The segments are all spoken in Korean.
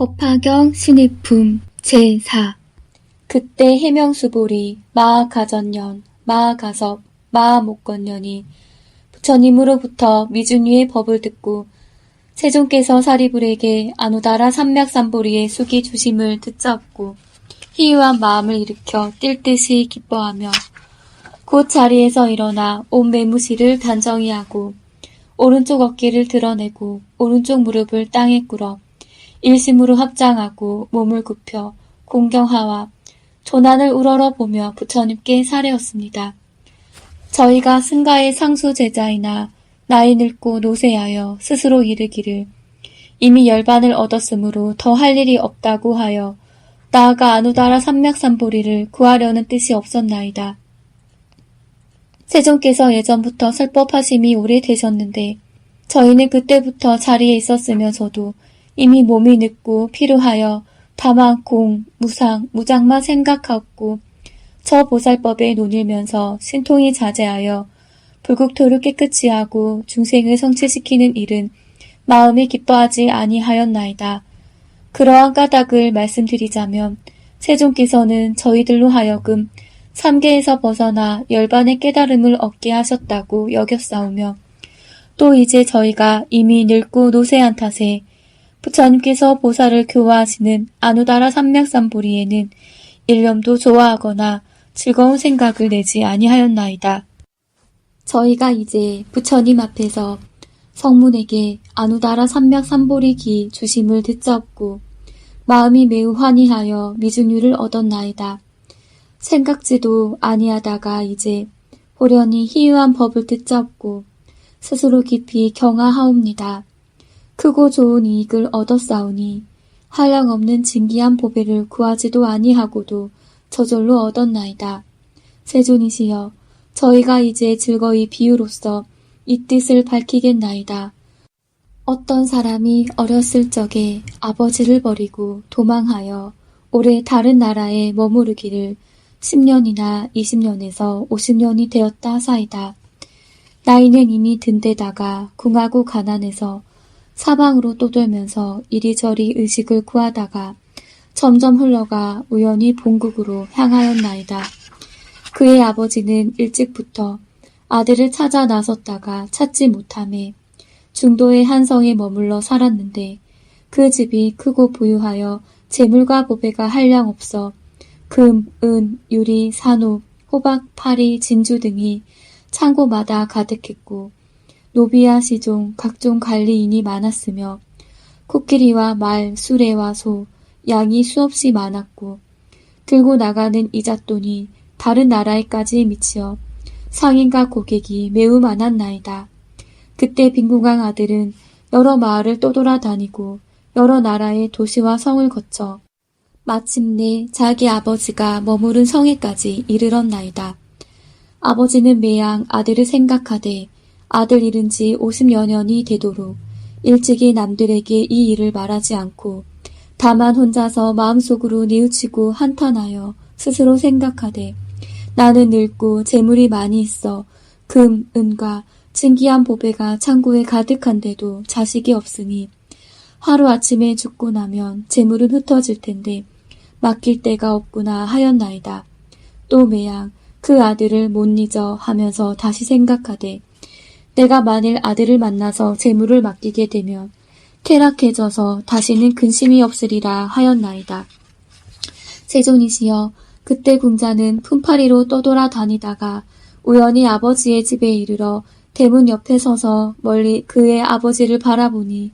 법화경 신입품 제4 그때 해명수보리 마하가전년 마하가섭 마하목건년이 부처님으로부터 미준유의 법을 듣고 세존께서 사리불에게 아누다라 삼맥삼보리의 수기 주심을 듣잡고 희유한 마음을 일으켜 뛸 듯이 기뻐하며 곧 자리에서 일어나 온 매무시를 단정히 하고 오른쪽 어깨를 드러내고 오른쪽 무릎을 땅에 꿇어 일심으로 합장하고 몸을 굽혀 공경하와 조난을 우러러보며 부처님께 사례었습니다. 저희가 승가의 상수 제자이나 나이 늙고 노쇠하여 스스로 이르기를 이미 열반을 얻었으므로 더 할 일이 없다고 하여 나아가 아누다라 삼맥삼보리를 구하려는 뜻이 없었나이다. 세존께서 예전부터 설법하심이 오래되셨는데 저희는 그때부터 자리에 있었으면서도 이미 몸이 늙고 피로하여 다만 공, 무상, 무장만 생각하고 저 보살법에 논일면서 신통이 자제하여 불국토를 깨끗이 하고 중생을 성취시키는 일은 마음이 기뻐하지 아니하였나이다. 그러한 까닭을 말씀드리자면 세존께서는 저희들로 하여금 삼계에서 벗어나 열반의 깨달음을 얻게 하셨다고 여겼사오며 또 이제 저희가 이미 늙고 노쇠한 탓에 부처님께서 보살을 교화하시는 아누다라 삼맥삼보리에는 일념도 좋아하거나 즐거운 생각을 내지 아니하였나이다. 저희가 이제 부처님 앞에서 성문에게 아누다라 삼맥삼보리 기 주심을 듣잡고 마음이 매우 환희하여 미중유를 얻었나이다. 생각지도 아니하다가 이제 호련히 희유한 법을 듣잡고 스스로 깊이 경하하옵니다. 크고 좋은 이익을 얻었사오니 한량없는 진기한 보배를 구하지도 아니하고도 저절로 얻었나이다. 세존이시여 저희가 이제 즐거이 비유로써 이 뜻을 밝히겠나이다. 어떤 사람이 어렸을 적에 아버지를 버리고 도망하여 오래 다른 나라에 머무르기를 10년이나 20년에서 50년이 되었다 하사이다. 나이는 이미 든 데다가 궁하고 가난해서 사방으로 떠돌면서 이리저리 의식을 구하다가 점점 흘러가 우연히 본국으로 향하였나이다. 그의 아버지는 일찍부터 아들을 찾아 나섰다가 찾지 못함에 중도의 한 성에 머물러 살았는데 그 집이 크고 부유하여 재물과 보배가 한량없어 금, 은, 유리, 산호, 호박, 파리, 진주 등이 창고마다 가득했고 노비와 시종, 각종 관리인이 많았으며 코끼리와 말, 수레와 소, 양이 수없이 많았고 들고 나가는 이잣돈이 다른 나라에까지 미치어 상인과 고객이 매우 많았나이다. 그때 빈궁왕 아들은 여러 마을을 떠돌아다니고 여러 나라의 도시와 성을 거쳐 마침내 자기 아버지가 머무른 성에까지 이르렀나이다. 아버지는 매양 아들을 생각하되 아들 잃은 지 50여 년이 되도록 일찍이 남들에게 이 일을 말하지 않고 다만 혼자서 마음속으로 뉘우치고 한탄하여 스스로 생각하되 나는 늙고 재물이 많이 있어 금, 은과 진기한 보배가 창고에 가득한데도 자식이 없으니 하루아침에 죽고 나면 재물은 흩어질 텐데 맡길 데가 없구나 하였나이다. 또 매양 그 아들을 못 잊어 하면서 다시 생각하되 내가 만일 아들을 만나서 재물을 맡기게 되면 퇴락해져서 다시는 근심이 없으리라 하였나이다. 세존이시여 그때 궁자는 품팔이로 떠돌아다니다가 우연히 아버지의 집에 이르러 대문 옆에 서서 멀리 그의 아버지를 바라보니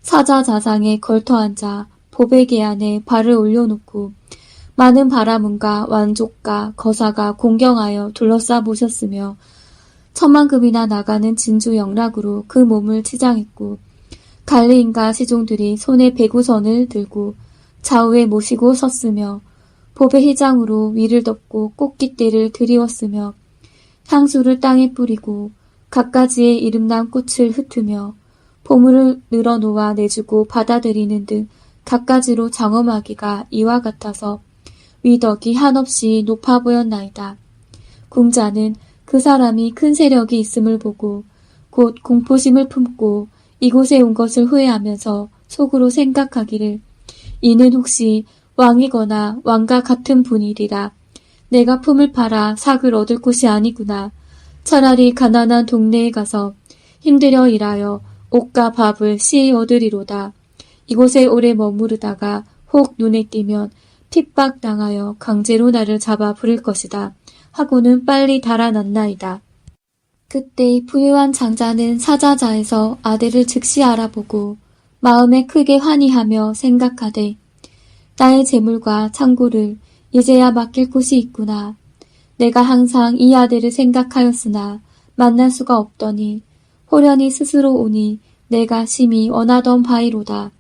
사자자상에 걸터앉아 보배계 안에 발을 올려놓고 많은 바라문과 완족과 거사가 공경하여 둘러싸 모셨으며 천만금이나 나가는 진주 영락으로 그 몸을 치장했고 관리인과 시종들이 손에 배구선을 들고 좌우에 모시고 섰으며 보배 휘장으로 위를 덮고 꽃깃대를 드리웠으며 향수를 땅에 뿌리고 갖가지의 이름난 꽃을 흩으며 보물을 늘어놓아 내주고 받아들이는 등 갖가지로 장엄하기가 이와 같아서 위덕이 한없이 높아 보였나이다. 궁자는 그 사람이 큰 세력이 있음을 보고 곧 공포심을 품고 이곳에 온 것을 후회하면서 속으로 생각하기를 이는 혹시 왕이거나 왕과 같은 분이리라. 내가 품을 팔아 삭을 얻을 곳이 아니구나. 차라리 가난한 동네에 가서 힘들여 일하여 옷과 밥을 시히 얻으리로다. 이곳에 오래 머무르다가 혹 눈에 띄면 핍박당하여 강제로 나를 잡아 부릴 것이다. 하고는 빨리 달아났나이다. 그때 부유한 장자는 사자자에서 아들을 즉시 알아보고 마음에 크게 환희하며 생각하되 나의 재물과 창고를 이제야 맡길 곳이 있구나. 내가 항상 이 아들을 생각하였으나 만날 수가 없더니 호련히 스스로 오니 내가 심히 원하던 바이로다.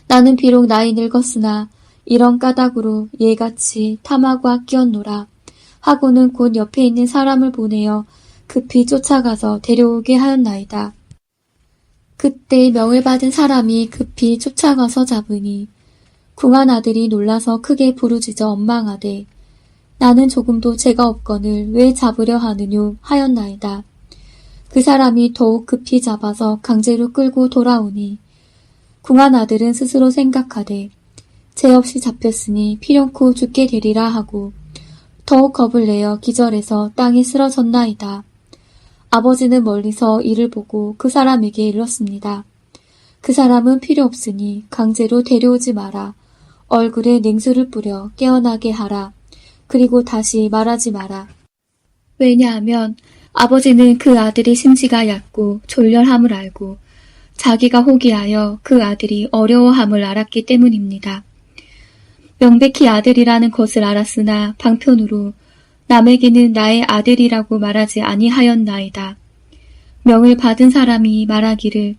나는 비록 나이 늙었으나 이런 까닭으로 얘같이 탐하고 아끼었노라. 하고는 곧 옆에 있는 사람을 보내어 급히 쫓아가서 데려오게 하였나이다. 그때 명을 받은 사람이 급히 쫓아가서 잡으니 궁한 아들이 놀라서 크게 부르짖어 원망하되 나는 조금도 죄가 없거늘 왜 잡으려 하느뇨 하였나이다. 그 사람이 더욱 급히 잡아서 강제로 끌고 돌아오니 궁한 아들은 스스로 생각하되 죄 없이 잡혔으니 필연코 죽게 되리라 하고 더욱 겁을 내어 기절해서 땅에 쓰러졌나이다. 아버지는 멀리서 이를 보고 그 사람에게 일렀습니다. 그 사람은 필요 없으니 강제로 데려오지 마라. 얼굴에 냉수를 뿌려 깨어나게 하라. 그리고 다시 말하지 마라. 왜냐하면 아버지는 그 아들의 심지가 얕고 졸렬함을 알고 자기가 호기하여 그 아들이 어려워함을 알았기 때문입니다. 명백히 아들이라는 것을 알았으나 방편으로 남에게는 나의 아들이라고 말하지 아니하였나이다. 명을 받은 사람이 말하기를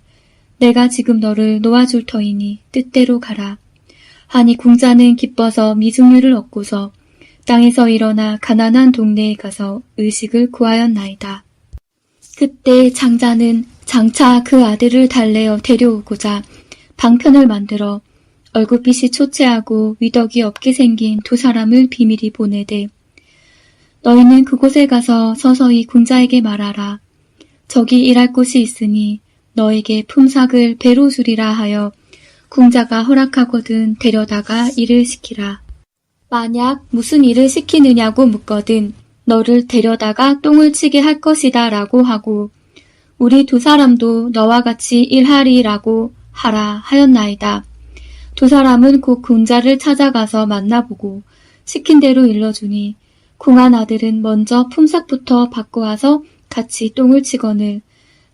내가 지금 너를 놓아줄 터이니 뜻대로 가라. 하니 궁자는 기뻐서 미중류를 얻고서 땅에서 일어나 가난한 동네에 가서 의식을 구하였나이다. 그때 장자는 장차 그 아들을 달래어 데려오고자 방편을 만들어 얼굴빛이 초췌하고 위덕이 없게 생긴 두 사람을 비밀히 보내되 너희는 그곳에 가서 서서히 궁자에게 말하라. 저기 일할 곳이 있으니 너에게 품삯을 배로 주리라 하여 궁자가 허락하거든 데려다가 일을 시키라. 만약 무슨 일을 시키느냐고 묻거든 너를 데려다가 똥을 치게 할 것이다 라고 하고 우리 두 사람도 너와 같이 일하리라고 하라 하였나이다. 두 사람은 곧 궁자를 찾아가서 만나보고 시킨 대로 일러주니 궁한 아들은 먼저 품삯부터 받고 와서 같이 똥을 치거늘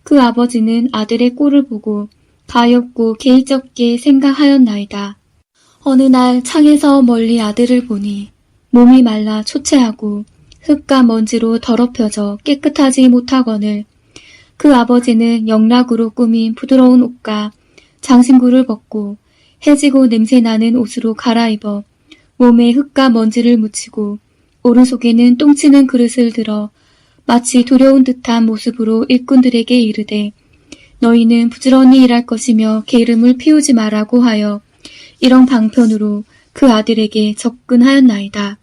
그 아버지는 아들의 꼴을 보고 가엾고 개의쩍게 생각하였나이다. 어느 날 창에서 멀리 아들을 보니 몸이 말라 초췌하고 흙과 먼지로 더럽혀져 깨끗하지 못하거늘 그 아버지는 영락으로 꾸민 부드러운 옷과 장신구를 벗고 해지고 냄새나는 옷으로 갈아입어 몸에 흙과 먼지를 묻히고 오른손에는 똥치는 그릇을 들어 마치 두려운 듯한 모습으로 일꾼들에게 이르되 너희는 부지런히 일할 것이며 게으름을 피우지 말라고 하여 이런 방편으로 그 아들에게 접근하였나이다.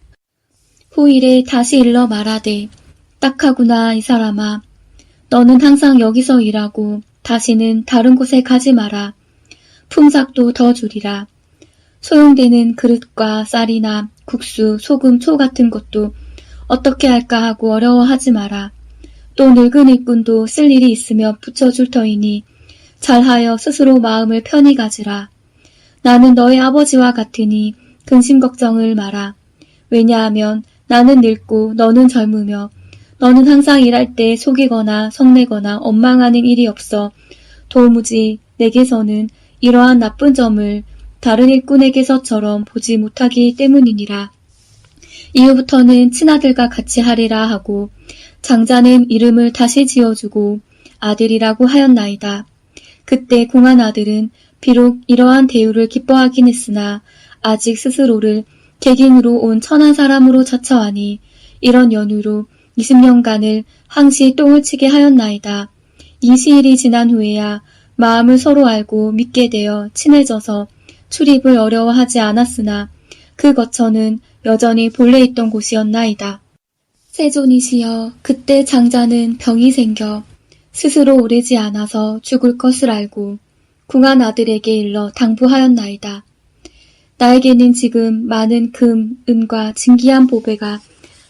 후일에 다시 일러 말하되 딱하구나 이 사람아. 너는 항상 여기서 일하고 다시는 다른 곳에 가지 마라. 품삯도 더 주리라. 소용되는 그릇과 쌀이나 국수, 소금, 초 같은 것도 어떻게 할까 하고 어려워하지 마라. 또 늙은 일꾼도 쓸 일이 있으면 붙여줄 터이니 잘하여 스스로 마음을 편히 가지라. 나는 너의 아버지와 같으니 근심 걱정을 마라. 왜냐하면 나는 늙고 너는 젊으며 너는 항상 일할 때 속이거나 성내거나 원망하는 일이 없어 도무지 내게서는 이러한 나쁜 점을 다른 일꾼에게서처럼 보지 못하기 때문이니라. 이후부터는 친아들과 같이 하리라 하고 장자는 이름을 다시 지어주고 아들이라고 하였나이다. 그때 궁한 아들은 비록 이러한 대우를 기뻐하긴 했으나 아직 스스로를 객인으로 온 천한 사람으로 자처하니 이런 연유로 20년간을 항시 똥을 치게 하였나이다. 이 시일이 지난 후에야 마음을 서로 알고 믿게 되어 친해져서 출입을 어려워하지 않았으나 그 거처는 여전히 본래 있던 곳이었나이다. 세존이시여, 그때 장자는 병이 생겨 스스로 오래지 않아서 죽을 것을 알고 궁한 아들에게 일러 당부하였나이다. 나에게는 지금 많은 금, 은과 진귀한 보배가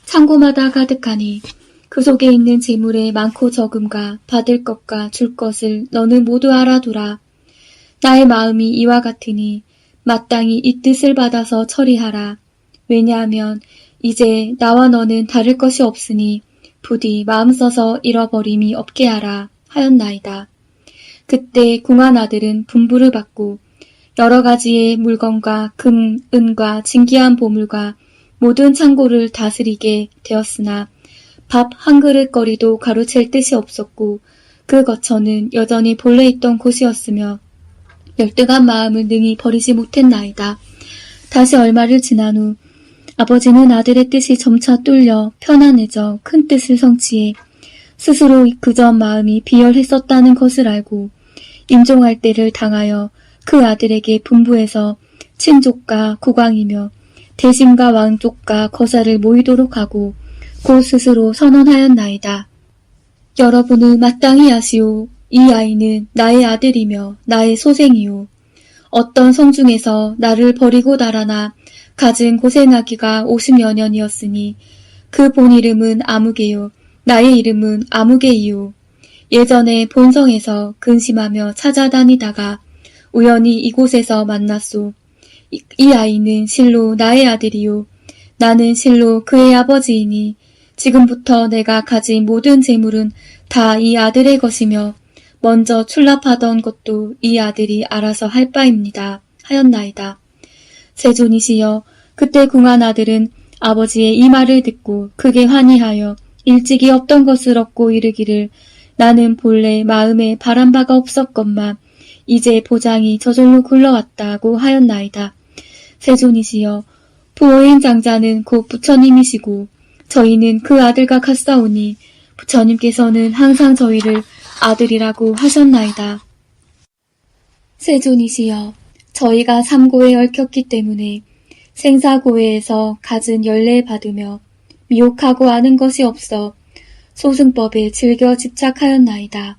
창고마다 가득하니 그 속에 있는 재물의 많고 적음과 받을 것과 줄 것을 너는 모두 알아두라. 나의 마음이 이와 같으니 마땅히 이 뜻을 받아서 처리하라. 왜냐하면 이제 나와 너는 다를 것이 없으니 부디 마음 써서 잃어버림이 없게 하라 하였나이다. 그때 궁한 아들은 분부를 받고 여러 가지의 물건과 금, 은과 진귀한 보물과 모든 창고를 다스리게 되었으나 밥 한 그릇거리도 가로챌 뜻이 없었고 그 거처는 여전히 본래 있던 곳이었으며 열등한 마음을 능히 버리지 못했나이다. 다시 얼마를 지난 후 아버지는 아들의 뜻이 점차 뚫려 편안해져 큰 뜻을 성취해 스스로 그전 마음이 비열했었다는 것을 알고 임종할 때를 당하여 그 아들에게 분부해서 친족과 국왕이며 대신과 왕족과 거사를 모이도록 하고 곧 스스로 선언하였나이다. 여러분은 마땅히 아시오. 이 아이는 나의 아들이며 나의 소생이오. 어떤 성중에서 나를 버리고 달아나 갖은 고생하기가 50여 년이었으니 그 본 이름은 아무개요. 나의 이름은 아무개이요. 예전에 본성에서 근심하며 찾아다니다가 우연히 이곳에서 만났소. 이 아이는 실로 나의 아들이요. 나는 실로 그의 아버지이니 지금부터 내가 가진 모든 재물은 다 이 아들의 것이며 먼저 출납하던 것도 이 아들이 알아서 할 바입니다. 하였나이다. 세존이시여, 그때 궁한 아들은 아버지의 이 말을 듣고 크게 환희하여 일찍이 없던 것을 얻고 이르기를 나는 본래 마음에 바란 바가 없었건만 이제 보장이 저절로 굴러왔다고 하였나이다. 세존이시여, 부호인 장자는 곧 부처님이시고 저희는 그 아들과 같사오니 부처님께서는 항상 저희를 아들이라고 하셨나이다. 세존이시여, 저희가 삼고에 얽혔기 때문에 생사고해에서 갖은 연례 받으며 미혹하고 아는 것이 없어 소승법에 즐겨 집착하였나이다.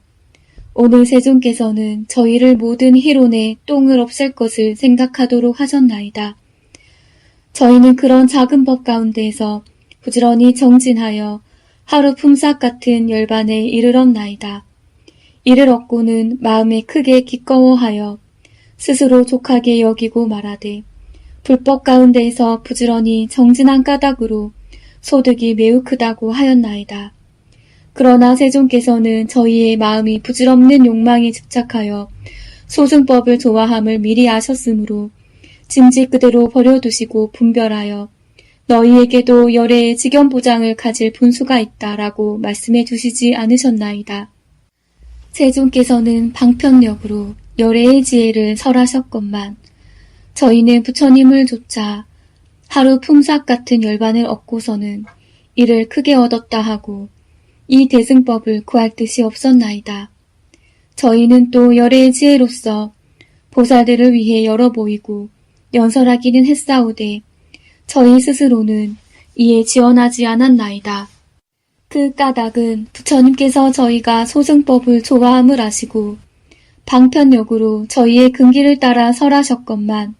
오늘 세존께서는 저희를 모든 희론에 똥을 없앨 것을 생각하도록 하셨나이다. 저희는 그런 작은 법 가운데에서 부지런히 정진하여 하루 품삯 같은 열반에 이르렀나이다. 이를 얻고는 마음에 크게 기꺼워하여 스스로 족하게 여기고 말하되 불법 가운데에서 부지런히 정진한 까닭으로 소득이 매우 크다고 하였나이다. 그러나 세존께서는 저희의 마음이 부질없는 욕망에 집착하여 소승법을 좋아함을 미리 아셨으므로 짐짓 그대로 버려두시고 분별하여 너희에게도 열애의 직연보장을 가질 분수가 있다라고 말씀해 주시지 않으셨나이다. 세존께서는 방편력으로 열애의 지혜를 설하셨건만 저희는 부처님을 좇아 하루 품삯 같은 열반을 얻고서는 이를 크게 얻었다 하고 이 대승법을 구할 뜻이 없었나이다. 저희는 또 열애의 지혜로서 보살들을 위해 열어 보이고 연설하기는 했사오되 저희 스스로는 이에 지원하지 않았나이다. 그 까닭은 부처님께서 저희가 소승법을 좋아함을 아시고 방편력으로 저희의 근기를 따라 설하셨건만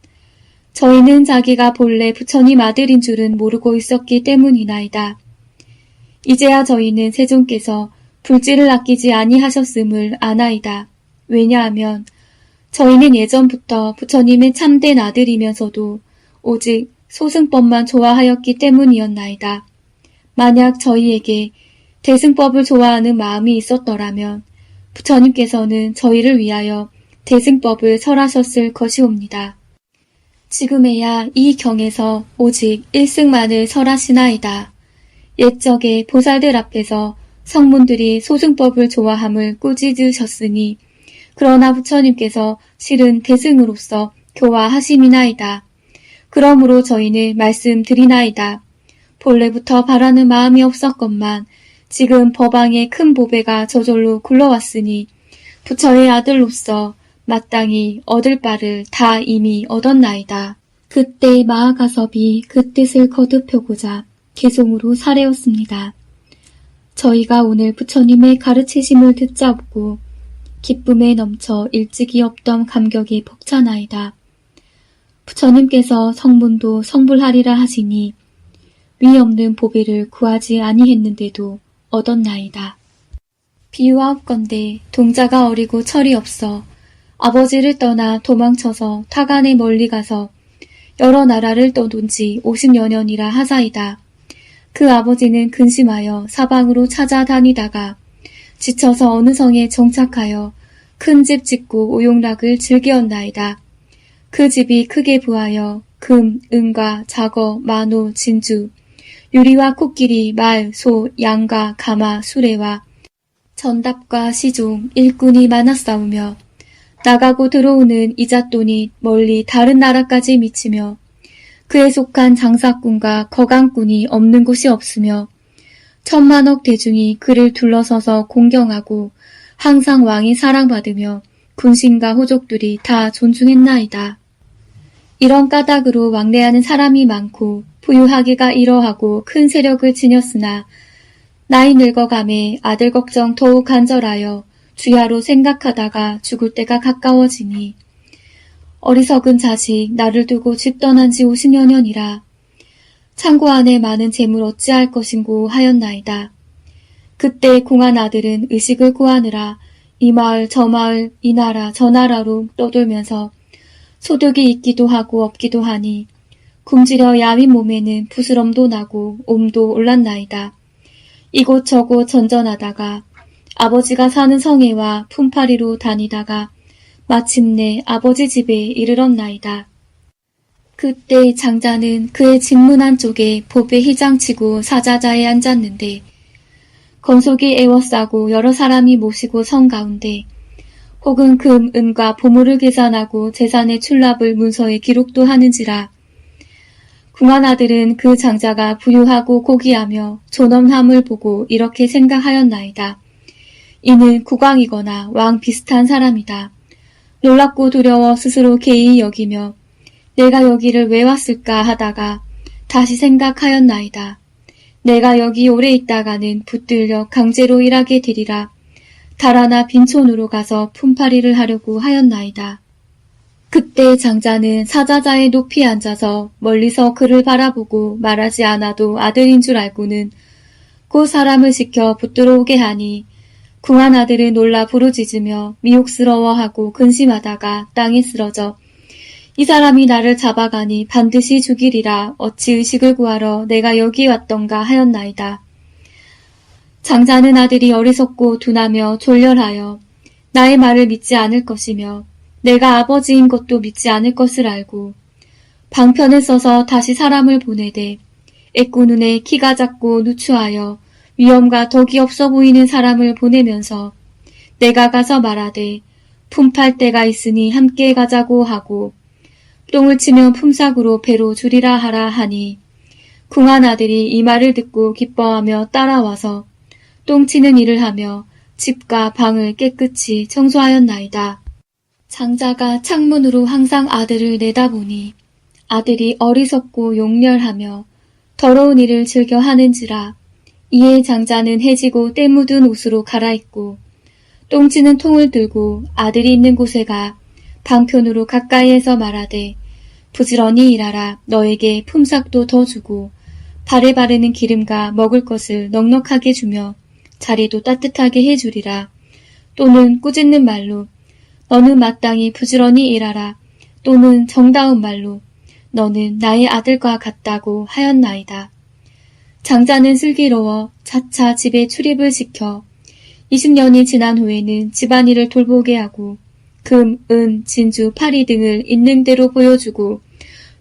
저희는 자기가 본래 부처님 아들인 줄은 모르고 있었기 때문이나이다. 이제야 저희는 세존께서 불지를 아끼지 아니하셨음을 아나이다. 왜냐하면 저희는 예전부터 부처님의 참된 아들이면서도 오직 소승법만 좋아하였기 때문이었나이다. 만약 저희에게 대승법을 좋아하는 마음이 있었더라면 부처님께서는 저희를 위하여 대승법을 설하셨을 것이옵니다. 지금에야 이 경에서 오직 일승만을 설하시나이다. 옛적에 보살들 앞에서 성문들이 소승법을 좋아함을 꾸짖으셨으니 그러나 부처님께서 실은 대승으로서 교화하심이나이다. 그러므로 저희는 말씀드리나이다. 본래부터 바라는 마음이 없었건만 지금 법왕의 큰 보배가 저절로 굴러왔으니 부처의 아들로서 마땅히 얻을 바를 다 이미 얻었나이다. 그때 마하가섭이 그 뜻을 거듭하고자 개송으로 사례었습니다. 저희가 오늘 부처님의 가르치심을 듣자없고 기쁨에 넘쳐 일찍이 없던 감격이 벅차나이다. 부처님께서 성문도 성불하리라 하시니 위 없는 보배를 구하지 아니했는데도 얻었나이다. 비유하옵건대 동자가 어리고 철이 없어 아버지를 떠나 도망쳐서 타간에 멀리 가서 여러 나라를 떠돈 지 50여 년이라 하사이다. 그 아버지는 근심하여 사방으로 찾아다니다가 지쳐서 어느 성에 정착하여 큰 집 짓고 오용락을 즐기었나이다. 그 집이 크게 부하여 금, 은과 자거, 만호, 진주, 유리와 코끼리, 말, 소, 양과 가마, 수레와 전답과 시종, 일꾼이 많았사오며 나가고 들어오는 이잣돈이 멀리 다른 나라까지 미치며 그에 속한 장사꾼과 거강꾼이 없는 곳이 없으며 천만억 대중이 그를 둘러서서 공경하고 항상 왕이 사랑받으며 군신과 호족들이 다 존중했나이다. 이런 까닭으로 왕래하는 사람이 많고 부유하기가 이러하고 큰 세력을 지녔으나 나이 늙어감에 아들 걱정 더욱 간절하여 주야로 생각하다가 죽을 때가 가까워지니 어리석은 자식 나를 두고 집 떠난 지 50여 년이라 창고 안에 많은 재물 어찌할 것인고 하였나이다. 그때 궁한 아들은 의식을 구하느라 이 마을 저 마을 이 나라 저 나라로 떠돌면서 소득이 있기도 하고 없기도 하니 굶주려 야윈 몸에는 부스럼도 나고 옴도 올랐나이다. 이곳저곳 전전하다가 아버지가 사는 성에와 품팔이로 다니다가 마침내 아버지 집에 이르렀나이다. 그때 장자는 그의 집 문 안쪽에 보배 휘장치고 사자자에 앉았는데 건속이 애워싸고 여러 사람이 모시고 성 가운데 혹은 금, 은과 보물을 계산하고 재산의 출납을 문서에 기록도 하는지라. 궁한 아들은 그 장자가 부유하고 고귀하며 존엄함을 보고 이렇게 생각하였나이다. 이는 국왕이거나 왕 비슷한 사람이다. 놀랍고 두려워 스스로 개의 여기며 내가 여기를 왜 왔을까 하다가 다시 생각하였나이다. 내가 여기 오래 있다가는 붙들려 강제로 일하게 되리라. 달아나 빈촌으로 가서 품팔이를 하려고 하였나이다. 그때 장자는 사자자의 높이 앉아서 멀리서 그를 바라보고 말하지 않아도 아들인 줄 알고는 그 사람을 시켜 붙들어 오게 하니 궁한 아들은 놀라 부르짖으며 미혹스러워하고 근심하다가 땅에 쓰러져 이 사람이 나를 잡아가니 반드시 죽이리라. 어찌 의식을 구하러 내가 여기 왔던가 하였나이다. 장자는 아들이 어리석고 둔하며 졸렬하여 나의 말을 믿지 않을 것이며 내가 아버지인 것도 믿지 않을 것을 알고 방편을 써서 다시 사람을 보내되 애꾸 눈에 키가 작고 누추하여 위엄과 덕이 없어 보이는 사람을 보내면서 내가 가서 말하되 품팔 때가 있으니 함께 가자고 하고 똥을 치면 품삯으로 배로 주리라 하라 하니 궁한 아들이 이 말을 듣고 기뻐하며 따라와서 똥치는 일을 하며 집과 방을 깨끗이 청소하였나이다. 장자가 창문으로 항상 아들을 내다보니 아들이 어리석고 용렬하며 더러운 일을 즐겨 하는지라. 이에 장자는 해지고 때 묻은 옷으로 갈아입고 똥치는 통을 들고 아들이 있는 곳에 가 방편으로 가까이에서 말하되 부지런히 일하라. 너에게 품삯도 더 주고 발에 바르는 기름과 먹을 것을 넉넉하게 주며 자리도 따뜻하게 해주리라. 또는 꾸짖는 말로 너는 마땅히 부지런히 일하라. 또는 정다운 말로 너는 나의 아들과 같다고 하였나이다. 장자는 슬기로워 차차 집에 출입을 시켜 20년이 지난 후에는 집안일을 돌보게 하고 금, 은, 진주, 파리 등을 있는 대로 보여주고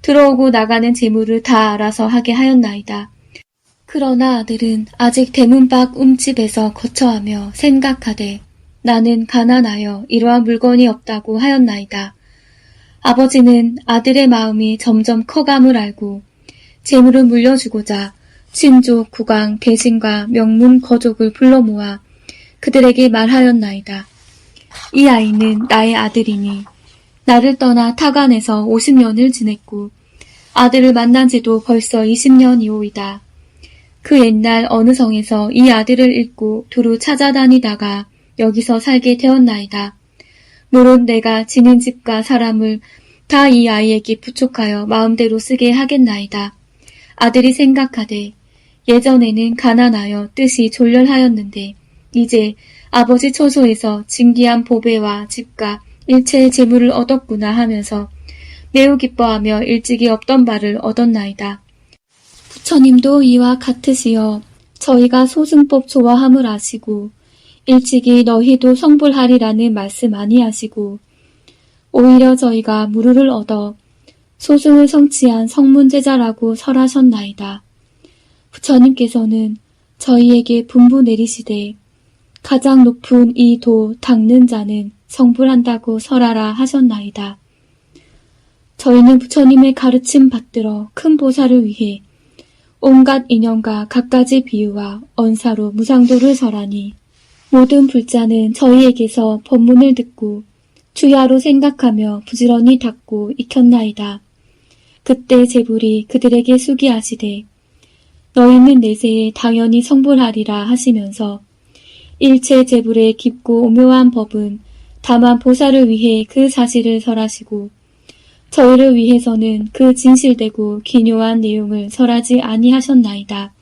들어오고 나가는 재물을 다 알아서 하게 하였나이다. 그러나 아들은 아직 대문 밖 움집에서 거처하며 생각하되 나는 가난하여 이러한 물건이 없다고 하였나이다. 아버지는 아들의 마음이 점점 커감을 알고 재물을 물려주고자 친족, 국왕, 대신과 명문 거족을 불러 모아 그들에게 말하였나이다. 이 아이는 나의 아들이니 나를 떠나 타간에서 50년을 지냈고 아들을 만난 지도 벌써 20년이오이다. 그 옛날 어느 성에서 이 아들을 잃고 두루 찾아다니다가 여기서 살게 되었나이다. 물론 내가 지닌 집과 사람을 다 이 아이에게 부촉하여 마음대로 쓰게 하겠나이다. 아들이 생각하되 예전에는 가난하여 뜻이 졸렬하였는데 이제 아버지 처소에서 진귀한 보배와 집과 일체의 재물을 얻었구나 하면서 매우 기뻐하며 일찍이 없던 바를 얻었나이다. 부처님도 이와 같으시여 저희가 소승법 좋아함을 아시고 일찍이 너희도 성불하리라는 말씀 아니하시고 오히려 저희가 무루를 얻어 소승을 성취한 성문제자라고 설하셨나이다. 부처님께서는 저희에게 분부 내리시되 가장 높은 이 도 닦는 자는 성불한다고 설하라 하셨나이다. 저희는 부처님의 가르침 받들어 큰 보살을 위해 온갖 인연과 갖가지 비유와 언사로 무상도를 설하니 모든 불자는 저희에게서 법문을 듣고 주야로 생각하며 부지런히 닦고 익혔나이다. 그때 제불이 그들에게 수기하시되 너희는 내세에 당연히 성불하리라 하시면서 일체 제불의 깊고 오묘한 법은 다만 보살을 위해 그 사실을 설하시고 저희를 위해서는 그 진실되고 기묘한 내용을 설하지 아니하셨나이다.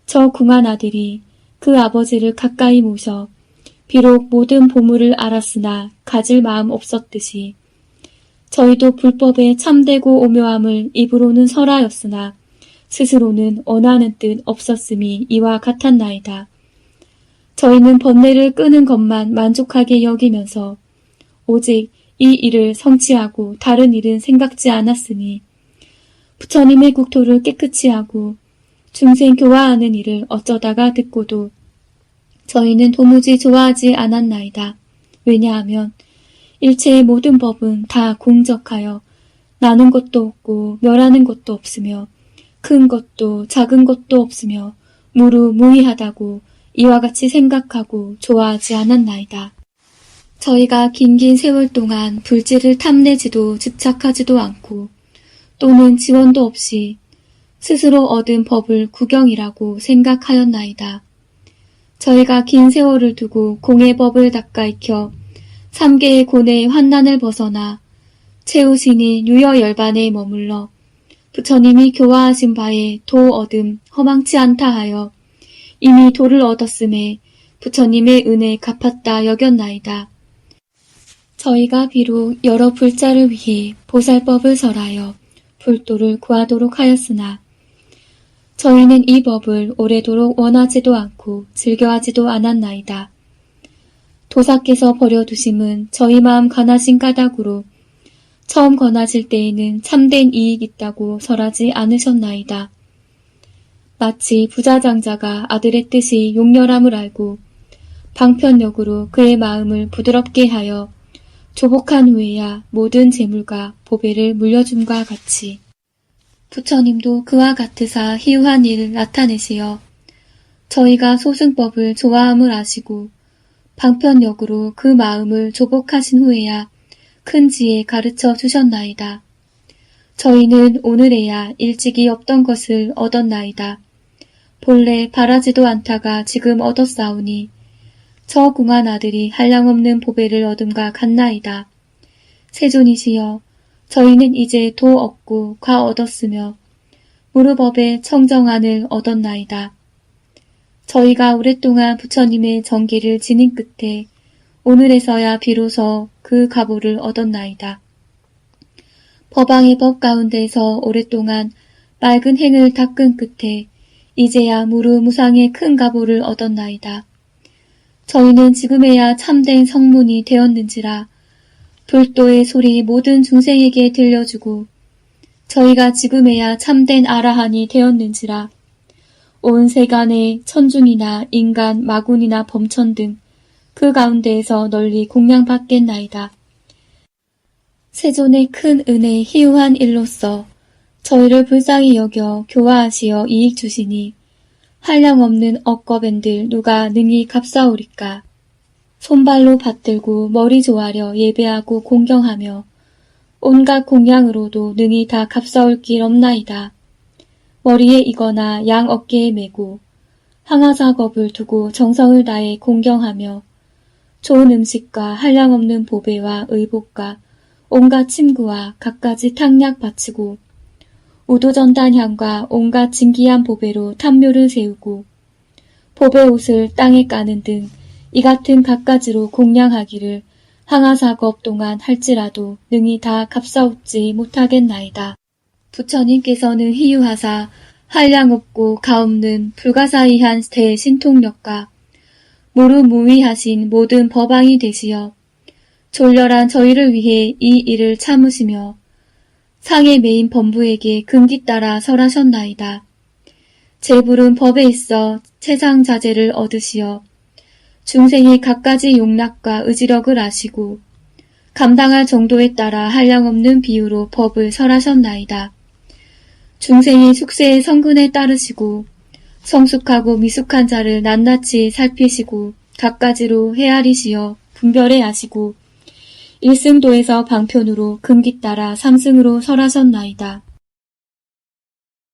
저 궁한 아들이 그 아버지를 가까이 모셔 비록 모든 보물을 알았으나 가질 마음 없었듯이 저희도 불법의 참되고 오묘함을 입으로는 설하였으나 스스로는 원하는 뜻 없었음이 이와 같았나이다. 저희는 번뇌를 끄는 것만 만족하게 여기면서 오직 이 일을 성취하고 다른 일은 생각지 않았으니 부처님의 국토를 깨끗이 하고 중생 교화하는 일을 어쩌다가 듣고도 저희는 도무지 좋아하지 않았나이다. 왜냐하면 일체의 모든 법은 다 공적하여 나는 것도 없고 멸하는 것도 없으며 큰 것도 작은 것도 없으며 무루무이하다고 이와 같이 생각하고 좋아하지 않았나이다. 저희가 긴긴 세월 동안 불지를 탐내지도 집착하지도 않고 또는 지원도 없이 스스로 얻은 법을 구경이라고 생각하였나이다. 저희가 긴 세월을 두고 공의 법을 닦아 익혀 3개의 고뇌의 환난을 벗어나 채우시니 유여열반에 머물러 부처님이 교화하신 바에 도 얻음 허망치 않다 하여 이미 도를 얻었음에 부처님의 은혜 갚았다 여겼나이다. 저희가 비록 여러 불자를 위해 보살법을 설하여 불도를 구하도록 하였으나 저희는 이 법을 오래도록 원하지도 않고 즐겨하지도 않았나이다. 도사께서 버려두심은 저희 마음 관하신 까닭으로 처음 권하실 때에는 참된 이익 있다고 설하지 않으셨나이다. 마치 부자장자가 아들의 뜻이 용렬함을 알고 방편력으로 그의 마음을 부드럽게 하여 조복한 후에야 모든 재물과 보배를 물려줌과 같이 부처님도 그와 같으사 희유한 일을 나타내시어 저희가 소승법을 좋아함을 아시고 방편력으로 그 마음을 조복하신 후에야 큰 지혜 가르쳐 주셨나이다. 저희는 오늘에야 일찍이 없던 것을 얻었나이다. 본래 바라지도 않다가 지금 얻었사오니 저 궁한 아들이 한량없는 보배를 얻음과 같나이다. 세존이시여 저희는 이제 도 얻고 과 얻었으며 무르법의 청정안을 얻었나이다. 저희가 오랫동안 부처님의 정기를 지닌 끝에 오늘에서야 비로소 그 가보를 얻었나이다. 법왕의 법 가운데서 오랫동안 맑은 행을 닦은 끝에 이제야 무르무상의 큰 가보를 얻었나이다. 저희는 지금에야 참된 성문이 되었는지라 불도의 소리 모든 중생에게 들려주고 저희가 지금에야 참된 아라한이 되었는지라 온 세간의 천중이나 인간, 마군이나 범천 등 그 가운데에서 널리 공양받겠나이다. 세존의 큰 은혜 희유한 일로서 저희를 불쌍히 여겨 교화하시어 이익 주시니 한량없는 억거밴들 누가 능히 값사오리까. 손발로 받들고 머리 조아려 예배하고 공경하며 온갖 공양으로도 능히 다 값사올 길 없나이다. 머리에 이거나 양 어깨에 메고 항아작업을 두고 정성을 다해 공경하며 좋은 음식과 한량없는 보배와 의복과 온갖 침구와 갖가지 탕약 바치고 우도전단향과 온갖 진기한 보배로 탐묘를 세우고 보배 옷을 땅에 까는 등 이 같은 갖가지로 공양하기를 항아사업 동안 할지라도 능히 다 값싸웃지 못하겠나이다. 부처님께서는 희유하사 한량없고 가없는 불가사의한 대신통력과 무루무위하신 모든 법왕이 되시어 졸렬한 저희를 위해 이 일을 참으시며 상의 메인 범부에게 금기 따라 설하셨나이다. 제불은 법에 있어 최상자재를 얻으시어 중생이 갖가지 용납과 의지력을 아시고 감당할 정도에 따라 한량없는 비유로 법을 설하셨나이다. 중생이 숙세의 성근에 따르시고 성숙하고 미숙한 자를 낱낱이 살피시고 갖가지로 헤아리시어 분별해 하시고 일승도에서 방편으로 금기 따라 삼승으로 설하셨나이다.